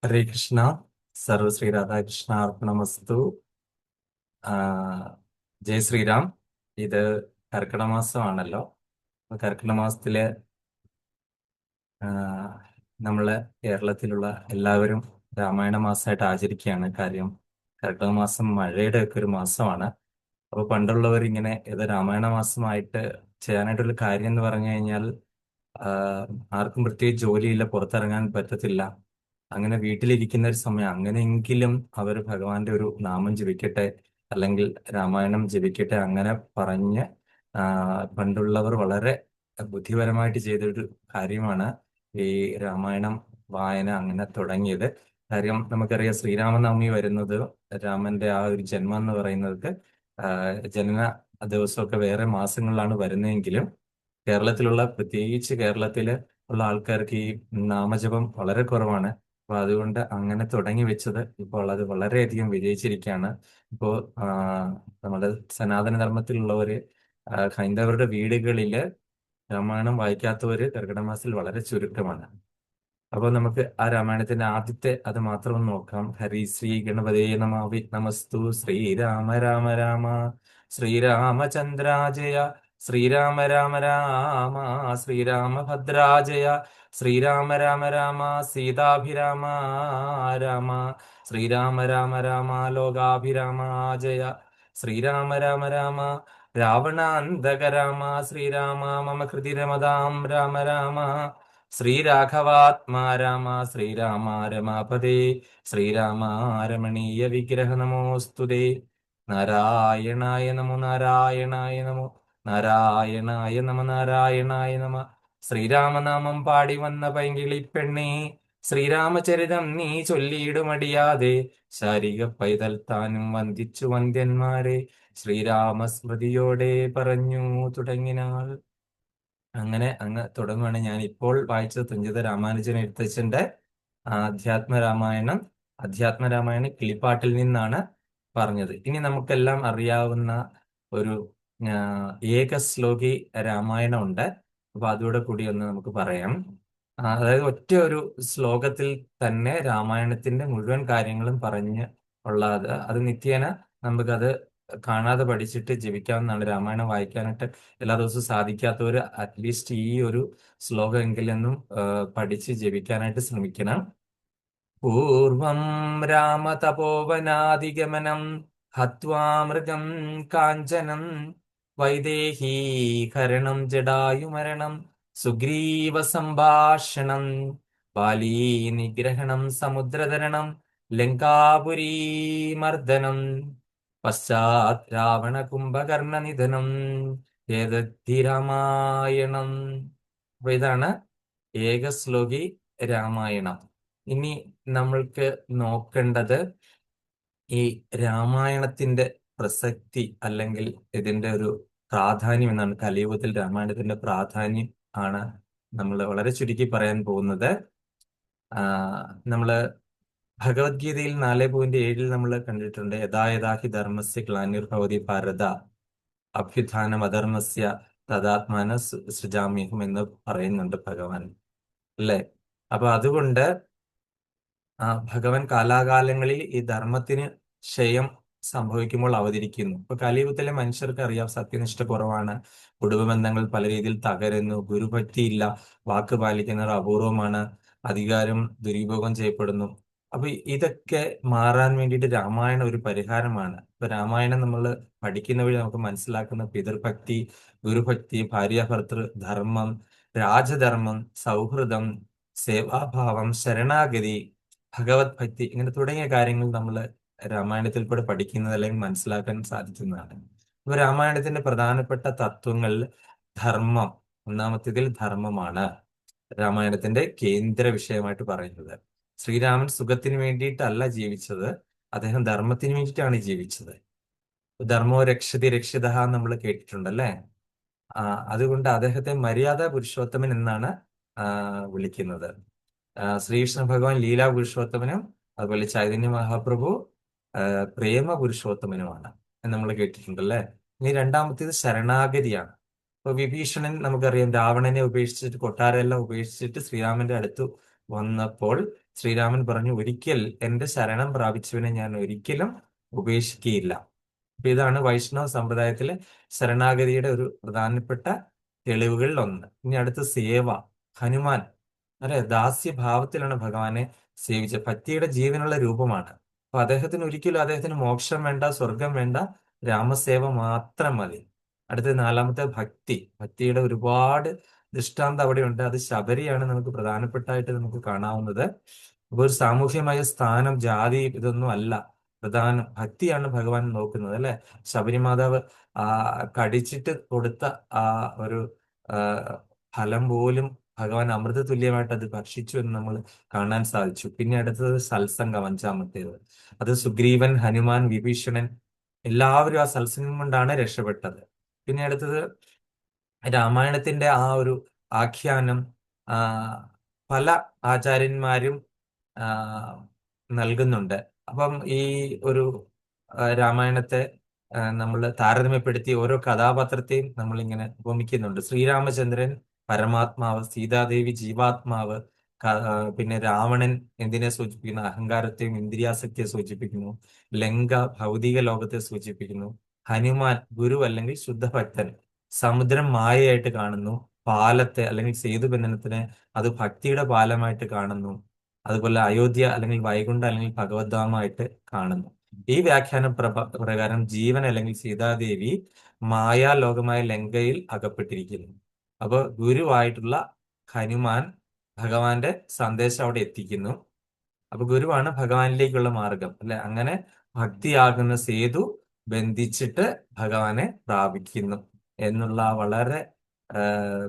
ഹരേ കൃഷ്ണ. സർവശ്രീ രാധാകൃഷ്ണ അർപ്പണമസ്തു. ആ, ജയ് ശ്രീറാം. ഇത് കർക്കിടക മാസമാണല്ലോ. അപ്പൊ കർക്കിടക മാസത്തില് ആ, നമ്മള് കേരളത്തിലുള്ള എല്ലാവരും രാമായണ മാസമായിട്ട് ആചരിക്കുകയാണ്. കാര്യം കർക്കിടക മാസം മഴയുടെ ഒക്കെ ഒരു മാസമാണ്. അപ്പൊ പണ്ടുള്ളവർ ഇങ്ങനെ ഇത് രാമായണ മാസമായിട്ട് ചെയ്യാനായിട്ടുള്ള കാര്യം എന്ന് പറഞ്ഞു കഴിഞ്ഞാൽ ആർക്കും പ്രത്യേകിച്ച് ജോലിയില്ല, പുറത്തിറങ്ങാൻ പറ്റത്തില്ല. അങ്ങനെ വീട്ടിലിരിക്കുന്ന ഒരു സമയം അങ്ങനെയെങ്കിലും അവർ ഭഗവാന്റെ ഒരു നാമം ജപിക്കട്ടെ, അല്ലെങ്കിൽ രാമായണം ജപിക്കട്ടെ, അങ്ങനെ പറഞ്ഞ് ആ, പണ്ടുള്ളവർ വളരെ ബുദ്ധിപരമായിട്ട് ചെയ്തൊരു കാര്യമാണ് ഈ രാമായണം വായന അങ്ങനെ തുടങ്ങിയത്. കാര്യം നമുക്കറിയാം, ശ്രീരാമനവമി വരുന്നത് രാമന്റെ ആ ഒരു ജന്മം എന്ന് പറയുന്നത് ആ, ജനന ദിവസമൊക്കെ വേറെ മാസങ്ങളിലാണ് വരുന്നതെങ്കിലും കേരളത്തിലുള്ള, പ്രത്യേകിച്ച് കേരളത്തില് ഉള്ള ആൾക്കാർക്ക് ഈ നാമജപം വളരെ കുറവാണ്. അപ്പൊ അതുകൊണ്ട് അങ്ങനെ തുടങ്ങി വെച്ചത് ഇപ്പോൾ അത് വളരെയധികം വിജയിച്ചിരിക്കുകയാണ്. ഇപ്പോ ആ, നമ്മുടെ സനാതന ധർമ്മത്തിലുള്ളവര്, ഹൈന്ദവരുടെ വീടുകളില് രാമായണം വായിക്കാത്തവര് കർക്കിടക മാസത്തിൽ വളരെ ചുരുക്കമാണ്. അപ്പൊ നമുക്ക് ആ രാമായണത്തിന്റെ ആദ്യത്തെ അത് മാത്രം ഒന്ന് നോക്കാം. ഹരി ശ്രീ ഗണപതേ നമ വിഘ്നമസ്തു. ശ്രീരാമ രാമ രാമ ശ്രീരാമചന്ദ്രാജയ ശ്രീരാമ രാമ രാമ ശ്രീരാമഭദ്രാജയ ശ്രീരാമ രാമ രാമ സീതാഭിരാമ രാമ ശ്രീരാമ രാമ രാമ ലോകാഭിരാമ ജയ ശ്രീരാമ രാമ രാമ രാവണാന്തക രാമ ശ്രീരാമ മമ ഹൃദി രമതാം രാമ രാമ ശ്രീരാഘവാത്മാ രാമ ശ്രീരാമ രമാപദേ ശ്രീരാമ രമണീയ വിഗ്രഹ നമോസ്തുതേ. നാരായണായ നമോ നാരായണായ നമോ നാരായണായ നമ നാരായണായ നമ. ശ്രീരാമനാമം പാടി വന്ന പൈങ്കിളി പെണ്ണേ, ശ്രീരാമചരിതം നീ ചൊല്ലിയിടുമടിയാതെ ശാരിക പൈതൽ താനും വന്ദിച്ചു വന്ദ്യന്മാരെ ശ്രീരാമസ്മൃതിയോടെ പറഞ്ഞു തുടങ്ങിനാൾ. അങ്ങനെ അങ്ങ് തുടങ്ങുവാണ്. ഞാൻ ഇപ്പോൾ വായിച്ചത് തുഞ്ചത്ത് രാമാനുജൻ എഴുത്തച്ഛന്റെ ആധ്യാത്മരാമായണം. അധ്യാത്മരാമായണം കിളിപ്പാട്ടിൽ നിന്നാണ് പറഞ്ഞത്. ഇനി നമുക്കെല്ലാം അറിയാവുന്ന ഒരു ആ, ഏകശ്ലോകി രാമായണം ഉണ്ട്. അപ്പൊ അതുകൂടെ കൂടി ഒന്ന് നമുക്ക് പറയാം. അതായത് ഒറ്റ ഒരു ശ്ലോകത്തിൽ തന്നെ രാമായണത്തിന്റെ മുഴുവൻ കാര്യങ്ങളും പറഞ്ഞ് ഉള്ളത്. അത് നിത്യേന നമുക്കത് കാണാതെ പഠിച്ചിട്ട് ജപിക്കാവുന്നതാണ്. രാമായണം വായിക്കാനായിട്ട് എല്ലാ ദിവസവും സാധിക്കാത്തവര് അറ്റ്ലീസ്റ്റ് ഈ ഒരു ശ്ലോകമെങ്കിലും പഠിച്ച് ജപിക്കാനായിട്ട് ശ്രമിക്കണം. പൂർവം രാമതപോവനാദിഗമനം ഹത്വാ മൃഗം കാഞ്ചനം വൈദേഹീകരണം ജടായുമരണം സുഗ്രീവ സംഭാഷണം ബാലീ നിഗ്രഹണം സമുദ്രതരണം ലങ്കാപുരീമർദ്ദനം പശ്ചാത് രാവണ കുംഭകർണ നിധനം ഏതദ്ധി രാമായണം. അപ്പൊ ഇതാണ് ഏകശ്ലോകി രാമായണം. ഇനി നമ്മൾക്ക് നോക്കേണ്ടത് ഈ രാമായണത്തിന്റെ പ്രസക്തി, അല്ലെങ്കിൽ ഇതിന്റെ ഒരു പ്രാധാന്യം എന്നാണ്. കലിയുഗത്തിൽ രാമായണത്തിന്റെ പ്രാധാന്യം ആണ് നമ്മൾ വളരെ ചുരുക്കി പറയാൻ പോകുന്നത്. നമ്മള് ഭഗവത്ഗീതയിൽ 4.7 നമ്മൾ കണ്ടിട്ടുണ്ട്. യഥാ യഥാ ഹി ധർമ്മസ്യ ഗ്ലാനിർഭവതി ഭാരത അഭ്യുത്ഥാനം അധർമ്മസ്യ തദാത്മാന സൃജാമ്യഹം എന്ന് പറയുന്നുണ്ട് ഭഗവാൻ, അല്ലേ? അപ്പൊ അതുകൊണ്ട് ഭഗവാൻ കാലാകാലങ്ങളിൽ ഈ ധർമ്മത്തിന് ക്ഷയം സംഭവിക്കുമ്പോൾ അവതരിക്കുന്നു. ഇപ്പൊ കലിയുഗത്തിലെ മനുഷ്യർക്ക് അറിയാം, സത്യനിഷ്ഠ കുറവാണ്, കുടുംബ ബന്ധങ്ങൾ പല രീതിയിൽ തകരുന്നു, ഗുരുഭക്തിയില്ല, വാക്ക് പാലിക്കുന്നവർ അപൂർവമാണ്, അധികാരം ദുരുപയോഗം ചെയ്യപ്പെടുന്നു. അപ്പൊ ഇതൊക്കെ മാറാൻ വേണ്ടിയിട്ട് രാമായണം ഒരു പരിഹാരമാണ്. ഇപ്പൊ രാമായണം നമ്മൾ പഠിക്കുന്ന വഴി നമുക്ക് മനസ്സിലാക്കുന്ന പിതൃഭക്തി, ഗുരുഭക്തി, ഭാര്യാഭർത്തൃ ധർമ്മം, രാജധർമ്മം, സൗഹൃദം, സേവാഭാവം, ശരണാഗതി, ഭഗവത് ഭക്തി, ഇങ്ങനെ തുടങ്ങിയ കാര്യങ്ങൾ നമ്മൾ രാമായണത്തിൽ കൂടെ പഠിക്കുന്നത് അല്ലെങ്കിൽ മനസ്സിലാക്കാൻ സാധിക്കുന്നതാണ്. അപ്പൊ രാമായണത്തിന്റെ പ്രധാനപ്പെട്ട തത്വങ്ങൾ ധർമ്മം, ഒന്നാമത്തേതിൽ ധർമ്മമാണ് രാമായണത്തിന്റെ കേന്ദ്ര വിഷയമായിട്ട് പറയുന്നത്. ശ്രീരാമൻ സുഖത്തിന് വേണ്ടിയിട്ടല്ല ജീവിച്ചത്, അദ്ദേഹം ധർമ്മത്തിന് വേണ്ടിയിട്ടാണ് ജീവിച്ചത്. ധർമ്മോ രക്ഷതി രക്ഷിത നമ്മൾ കേട്ടിട്ടുണ്ടല്ലേ. ആ, അതുകൊണ്ട് അദ്ദേഹത്തെ മര്യാദ പുരുഷോത്തമൻ എന്നാണ് വിളിക്കുന്നത്. ശ്രീകൃഷ്ണ ഭഗവാൻ ലീലാ പുരുഷോത്തമനും അതുപോലെ ചൈതന്യ മഹാപ്രഭു ആ, പ്രേമ പുരുഷോത്തമനുമാണ് എന്ന് നമ്മൾ കേട്ടിട്ടുണ്ടല്ലേ. ഇനി രണ്ടാമത്തേത് ശരണാഗതിയാണ്. ഇപ്പൊ വിഭീഷണൻ നമുക്കറിയാം, രാവണനെ ഉപേക്ഷിച്ചിട്ട്, കൊട്ടാരമെല്ലാം ഉപേക്ഷിച്ചിട്ട് ശ്രീരാമന്റെ അടുത്ത് വന്നപ്പോൾ ശ്രീരാമൻ പറഞ്ഞു, ഒരിക്കൽ എന്റെ ശരണം പ്രാപിച്ചവനെ ഞാൻ ഒരിക്കലും ഉപേക്ഷിക്കുകയില്ല. അപ്പൊ ഇതാണ് വൈഷ്ണവ സമ്പ്രദായത്തിലെ ശരണാഗതിയുടെ ഒരു പ്രധാനപ്പെട്ട തെളിവുകളിൽ ഒന്ന്. ഇനി അടുത്ത സേവ. ഹനുമാൻ അല്ലെ ദാസ്യഭാവത്തിലാണ് ഭഗവാനെ സേവിച്ചത്. ഭക്തിയുടെ ജീവനുള്ള രൂപമാണ്. അപ്പൊ അദ്ദേഹത്തിന് ഒരിക്കലും അദ്ദേഹത്തിന് മോക്ഷം വേണ്ട, സ്വർഗം വേണ്ട, രാമസേവ മാത്രം മതി. അടുത്ത നാലാമത്തെ ഭക്തി. ഭക്തിയുടെ ഒരുപാട് ദൃഷ്ടാന്തം അവിടെയുണ്ട്. അത് ശബരിയാണ് നമുക്ക് പ്രധാനപ്പെട്ടായിട്ട് നമുക്ക് കാണാവുന്നത്. അപ്പൊ ഒരു സാമൂഹ്യമായ സ്ഥാനം, ജാതി ഇതൊന്നും അല്ല പ്രധാനം. ഭക്തിയാണ് ഭഗവാൻ നോക്കുന്നത് അല്ലെ. ശബരിമാതാവ് ആ കടിച്ചിട്ട് കൊടുത്ത ആ ഒരു ആ, ഫലം പോലും ഭഗവാൻ അമൃത തുല്യമായിട്ട് അത് ഭക്ഷിച്ചു എന്ന് നമ്മൾ കാണാൻ സാധിച്ചു. പിന്നെ അടുത്തത് സത്സംഗം, അഞ്ചാമത്തേത്. അത് സുഗ്രീവൻ, ഹനുമാൻ, വിഭീഷണൻ എല്ലാവരും ആ സത്സംഗം കൊണ്ടാണ് രക്ഷപ്പെട്ടത്. പിന്നെ അടുത്തത് രാമായണത്തിന്റെ ആ ഒരു ആഖ്യാനം ആ, പല ആചാര്യന്മാരും ആ, നൽകുന്നുണ്ട്. അപ്പം ഈ ഒരു രാമായണത്തെ നമ്മൾ താരതമ്യപ്പെടുത്തി ഓരോ കഥാപാത്രത്തെയും നമ്മൾ ഇങ്ങനെ ഉപമിക്കുന്നുണ്ട്. ശ്രീരാമചന്ദ്രൻ പരമാത്മാവ്, സീതാദേവി ജീവാത്മാവ്, പിന്നെ രാവണൻ എന്തിനെ സൂചിപ്പിക്കുന്നു? അഹങ്കാരത്തെയും ഇന്ദ്രിയാസക്തിയെ സൂചിപ്പിക്കുന്നു. ലങ്ക ഭൗതിക ലോകത്തെ സൂചിപ്പിക്കുന്നു. ഹനുമാൻ ഗുരു അല്ലെങ്കിൽ ശുദ്ധഭക്തൻ. സമുദ്രം മായയായിട്ട് കാണുന്നു. പാലത്തെ അല്ലെങ്കിൽ സേതുബന്ധനത്തിനെ അത് ഭക്തിയുടെ പാലമായിട്ട് കാണുന്നു. അതുപോലെ അയോധ്യ അല്ലെങ്കിൽ വൈകുണ്ഠം അല്ലെങ്കിൽ ഭഗവദ്ധാമമായിട്ട് കാണുന്നു. ഈ വ്യാഖ്യാന പ്രകാരം ജീവൻ അല്ലെങ്കിൽ സീതാദേവി മായാലോകമായ ലങ്കയിൽ അകപ്പെട്ടിരിക്കുന്നു. അപ്പൊ ഗുരുവായിട്ടുള്ള ഹനുമാൻ ഭഗവാന്റെ സന്ദേശം അവിടെ എത്തിക്കുന്നു. അപ്പൊ ഗുരുവാണ് ഭഗവാനിലേക്കുള്ള മാർഗം അല്ലെ. അങ്ങനെ ഭക്തിയാകുന്ന സേതു ബന്ധിച്ചിട്ട് ഭഗവാനെ പ്രാപിക്കുന്നു എന്നുള്ള വളരെ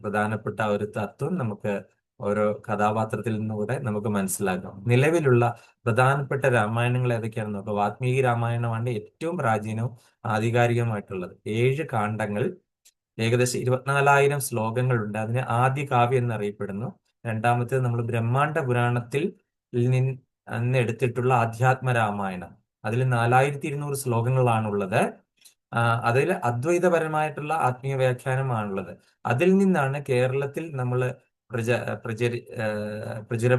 പ്രധാനപ്പെട്ട ഒരു തത്വം നമുക്ക് ഓരോ കഥാപാത്രത്തിൽ നിന്നുകൂടെ നമുക്ക് മനസ്സിലാക്കാം. നിലവിലുള്ള പ്രധാനപ്പെട്ട രാമായണങ്ങൾ ഏതൊക്കെയാണെന്ന് നോക്കാം. വാൽമീകി രാമായണമാണ് ഏറ്റവും പ്രാചീനവും ആധികാരികമായിട്ടുള്ളത്. 7 കാണ്ഡങ്ങൾ, ഏകദേശം 24,000 ശ്ലോകങ്ങളുണ്ട്. അതിന് ആദ്യ കാവ്യം എന്നറിയപ്പെടുന്നു. രണ്ടാമത്തേത് നമ്മൾ ബ്രഹ്മാണ്ഡ പുരാണത്തിൽ നിന്ന് എടുത്തിട്ടുള്ള ആധ്യാത്മ രാമായണം. അതിൽ 4200 ശ്ലോകങ്ങളാണുള്ളത്. അതിൽ അദ്വൈതപരമായിട്ടുള്ള ആത്മീയ വ്യാഖ്യാനമാണുള്ളത്. അതിൽ നിന്നാണ് കേരളത്തിൽ നമ്മൾ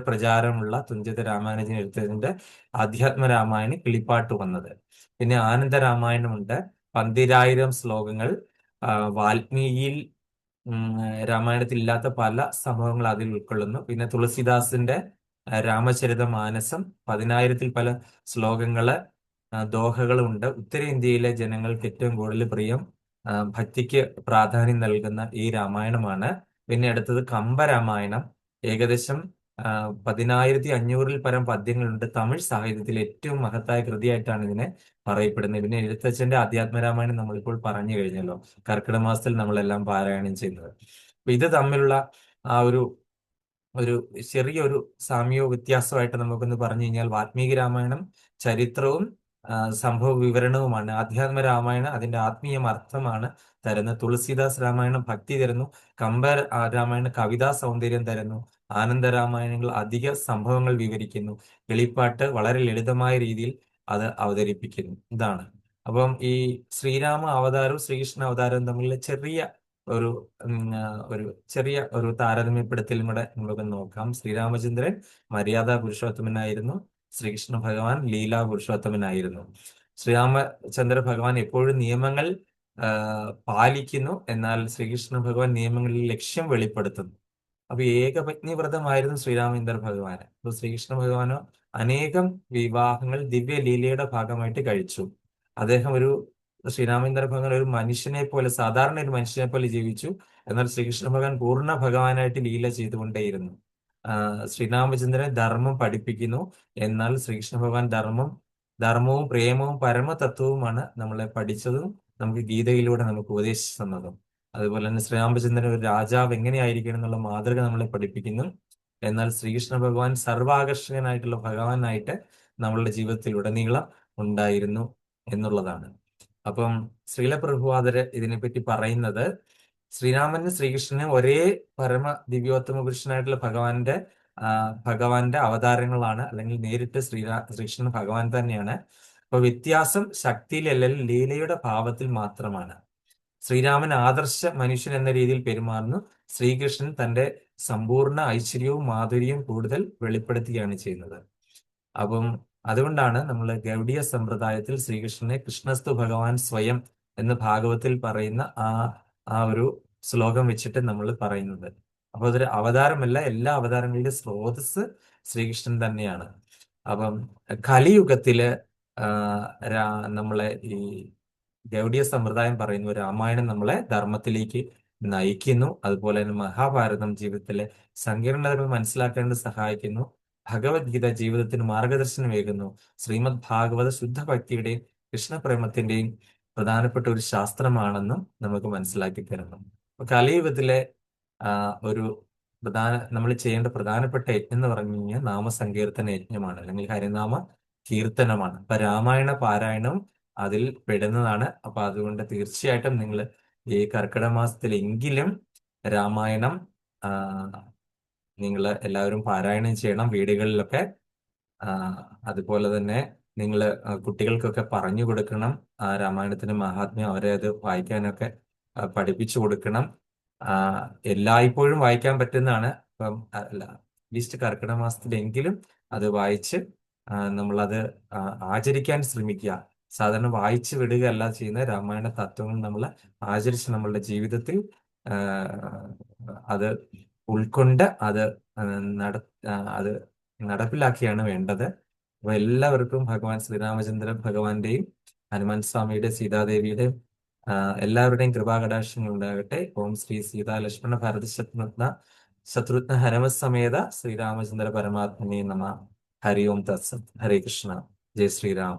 പ്രചാരമുള്ള തുഞ്ചത്ത് രാമാനുജൻ എഴുത്തതിന്റെ ആധ്യാത്മ രാമായണം കിളിപ്പാട്ട് വന്നത്. പിന്നെ ആനന്ദ രാമായണമുണ്ട്, 12,000 ശ്ലോകങ്ങൾ. വാൽമീകിയിൽ രാമായണത്തിൽ ഇല്ലാത്ത പല സംഭവങ്ങൾ അതിൽ ഉൾക്കൊള്ളുന്നു. പിന്നെ തുളസിദാസിന്റെ രാമചരിത മാനസം 10,000-ൽ പല ശ്ലോകങ്ങള്, ദോഹകളുണ്ട്. ഉത്തരേന്ത്യയിലെ ജനങ്ങൾക്ക് ഏറ്റവും കൂടുതൽ പ്രിയം ഭക്തിക്ക് പ്രാധാന്യം നൽകുന്ന ഈ രാമായണമാണ്. പിന്നെ അടുത്തത് കമ്പരാമായണം. ഏകദേശം 10,500-ൽ പരം പദ്യങ്ങളുണ്ട്. തമിഴ് സാഹിത്യത്തിലെ ഏറ്റവും മഹത്തായ കൃതിയായിട്ടാണ് ഇതിനെ പറയപ്പെടുന്നത്. പിന്നെ എഴുത്തച്ഛന്റെ അധ്യാത്മരാമായണം നമ്മളിപ്പോൾ പറഞ്ഞു കഴിഞ്ഞല്ലോ, കർക്കിടക മാസത്തിൽ നമ്മളെല്ലാം പാരായണം ചെയ്യുന്നത്. അപ്പൊ ഇത് തമ്മിലുള്ള ആ ഒരു ഒരു ചെറിയൊരു സാമ്യവും വ്യത്യാസമായിട്ട് നമുക്കൊന്ന് പറഞ്ഞു കഴിഞ്ഞാൽ, വാൽമീകി രാമായണം ചരിത്രവും സംഭവ വിവരണവുമാണ്. ആധ്യാത്മ രാമായണം അതിന്റെ ആത്മീയം അർത്ഥമാണ് തരുന്നത്. തുളസീദാസ് രാമായണം ഭക്തി തരുന്നു. കമ്പ രാമായണം കവിതാ സൗന്ദര്യം തരുന്നു. ആനന്ദ രാമായണങ്ങൾ അധിക സംഭവങ്ങൾ വിവരിക്കുന്നു. കിളിപ്പാട്ട് വളരെ ലളിതമായ രീതിയിൽ അത് അവതരിപ്പിക്കുന്നു. ഇതാണ്. അപ്പം ഈ ശ്രീരാമ അവതാരവും ശ്രീകൃഷ്ണ അവതാരവും തമ്മിലുള്ള ഒരു ഒരു ചെറിയ ഒരു താരതമ്യപ്പെടുത്തലും കൂടെ നമുക്ക് നോക്കാം. ശ്രീരാമചന്ദ്രൻ മര്യാദാ പുരുഷോത്തമനായിരുന്നു. ശ്രീകൃഷ്ണ ഭഗവാൻ ലീലാ പുരുഷോത്തമനായിരുന്നു. ശ്രീരാമചന്ദ്ര ഭഗവാൻ എപ്പോഴും നിയമങ്ങൾ പാലിക്കുന്നു, എന്നാൽ ശ്രീകൃഷ്ണ ഭഗവാൻ നിയമങ്ങളിൽ ലക്ഷ്യം വെളിപ്പെടുത്തുന്നു. അപ്പൊ ഏകപത്നി വ്രതമായിരുന്നു ശ്രീരാമചന്ദ്ര ഭഗവാന്. അപ്പൊ ശ്രീകൃഷ്ണ ഭഗവാനോ അനേകം വിവാഹങ്ങൾ ദിവ്യ ലീലയുടെ ഭാഗമായിട്ട് കഴിച്ചു. അദ്ദേഹം ശ്രീരാമചന്ദ്ര ഭഗവാൻ ഒരു മനുഷ്യനെ പോലെ, സാധാരണ ഒരു മനുഷ്യനെ പോലെ ജീവിച്ചു. എന്നാൽ ശ്രീകൃഷ്ണ ഭഗവാൻ പൂർണ്ണ ഭഗവാനായിട്ട് ലീല ചെയ്തുകൊണ്ടേയിരുന്നു. ശ്രീരാമചന്ദ്രൻ ധർമ്മം പഠിപ്പിക്കുന്നു, എന്നാൽ ശ്രീകൃഷ്ണ ഭഗവാൻ ധർമ്മവും പ്രേമവും പരമതത്വവുമാണ് നമ്മളെ പഠിച്ചതും നമുക്ക് ഗീതയിലൂടെ നമുക്ക് ഉപദേശിച്ചു തന്നതും. അതുപോലെ തന്നെ ശ്രീരാമചന്ദ്രൻ ഒരു രാജാവ് എങ്ങനെയായിരിക്കണം എന്നുള്ള മാതൃക നമ്മളെ പഠിപ്പിക്കുന്നു. എന്നാൽ ശ്രീകൃഷ്ണ ഭഗവാൻ സർവാകർഷകനായിട്ടുള്ള ഭഗവാനായിട്ട് നമ്മളുടെ ജീവിതത്തിൽ ഉടനീളം ഉണ്ടായിരുന്നു എന്നുള്ളതാണ്. അപ്പം ശ്രീല പ്രഭുപാദര് ഇതിനെപ്പറ്റി പറയുന്നത്, ശ്രീരാമനും ശ്രീകൃഷ്ണനും ഒരേ പരമ ദിവ്യോത്തമ പുരുഷനായിട്ടുള്ള ഭഗവാന്റെ അവതാരങ്ങളാണ്, അല്ലെങ്കിൽ നേരിട്ട് ശ്രീകൃഷ്ണൻ ഭഗവാൻ തന്നെയാണ്. അപ്പൊ വ്യത്യാസം ശക്തിയിലല്ലെങ്കിൽ ലീലയുടെ ഭാവത്തിൽ മാത്രമാണ്. ശ്രീരാമൻ ആദർശ മനുഷ്യൻ എന്ന രീതിയിൽ പെരുമാറുന്നു. ശ്രീകൃഷ്ണൻ തന്റെ സമ്പൂർണ്ണ ഐശ്വര്യവും മാധുര്യവും കൂടുതൽ വെളിപ്പെടുത്തുകയാണ് ചെയ്യുന്നത്. അപ്പം അതുകൊണ്ടാണ് നമ്മൾ ഗൗഡീയ സമ്പ്രദായത്തിൽ ശ്രീകൃഷ്ണനെ കൃഷ്ണസ്തു ഭഗവാൻ സ്വയം എന്ന് ഭാഗവത്തിൽ പറയുന്ന ആ ഒരു ശ്ലോകം വെച്ചിട്ട് നമ്മൾ പറയുന്നത്. അപ്പൊ അതൊരു അവതാരമല്ല, എല്ലാ അവതാരങ്ങളുടെയും സ്രോതസ് ശ്രീകൃഷ്ണൻ തന്നെയാണ്. അപ്പം കലിയുഗത്തില് ആ, നമ്മളെ ഈ ഗൗഡീയ സമ്പ്രദായം പറയുന്നു രാമായണം നമ്മളെ ധർമ്മത്തിലേക്ക് നയിക്കുന്നു. അതുപോലെ തന്നെ മഹാഭാരതം ജീവിതത്തിലെ സങ്കീർണതകൾ മനസ്സിലാക്കേണ്ടത് സഹായിക്കുന്നു. ഭഗവത്ഗീത ജീവിതത്തിന് മാർഗദർശനമേകുന്നു. ശ്രീമദ് ഭാഗവത ശുദ്ധഭക്തിയുടെയും കൃഷ്ണപ്രേമത്തിന്റെയും പ്രധാനപ്പെട്ട ഒരു ശാസ്ത്രമാണെന്നും നമുക്ക് മനസ്സിലാക്കി തരുന്നു. അപ്പൊ കലിയുഗത്തിലെ ഒരു നമ്മൾ ചെയ്യേണ്ട പ്രധാനപ്പെട്ട യജ്ഞം എന്ന് പറഞ്ഞു കഴിഞ്ഞാൽ നാമസങ്കീർത്തന യജ്ഞമാണ്, അല്ലെങ്കിൽ ഹരിനാമ കീർത്തനമാണ്. അപ്പൊ രാമായണ പാരായണവും അതിൽ പെടുന്നതാണ്. അപ്പൊ അതുകൊണ്ട് തീർച്ചയായിട്ടും നിങ്ങൾ ഈ കർക്കിടക മാസത്തിലെങ്കിലും രാമായണം നിങ്ങൾ എല്ലാവരും പാരായണം ചെയ്യണം വീടുകളിലൊക്കെ. ആ, അതുപോലെ തന്നെ നിങ്ങൾ കുട്ടികൾക്കൊക്കെ പറഞ്ഞു കൊടുക്കണം രാമായണത്തിന്റെ മഹാത്മ്യം. അവരെ അത് വായിക്കാനൊക്കെ പഠിപ്പിച്ചു കൊടുക്കണം. ആ, എല്ലായ്പ്പോഴും വായിക്കാൻ പറ്റുന്നതാണ്. ഇപ്പം അല്ല, അറ്റ്ലീസ്റ്റ് കർക്കിടക മാസത്തിലെങ്കിലും അത് വായിച്ച് നമ്മളത് ആചരിക്കാൻ ശ്രമിക്കുക. സാധാരണ വായിച്ചു വിടുകയല്ല ചെയ്യുന്ന രാമായണ തത്വങ്ങൾ നമ്മൾ ആചരിച്ച് നമ്മളുടെ ജീവിതത്തിൽ ആ, അത് ഉൾക്കൊണ്ട് ആ, നട അത് നടപ്പിലാക്കിയാണ് വേണ്ടത്. അപ്പൊ എല്ലാവർക്കും ഭഗവാൻ ശ്രീരാമചന്ദ്രൻ ഭഗവാന്റെയും ഹനുമാൻ സ്വാമിയുടെ സീതാദേവിയുടെയും എല്ലാവരുടെയും കൃപാകടാക്ഷങ്ങൾ ഉണ്ടാകട്ടെ. ഓം ശ്രീ സീതാ ലക്ഷ്മണ ഭരത ശത്രുഘ്ന ഹനുമസമേത ശ്രീരാമചന്ദ്ര പരമാത്മനെ നമ. ഹരി ഓം തത്സത്. ഹരേ കൃഷ്ണ. ജയ് ശ്രീരാം.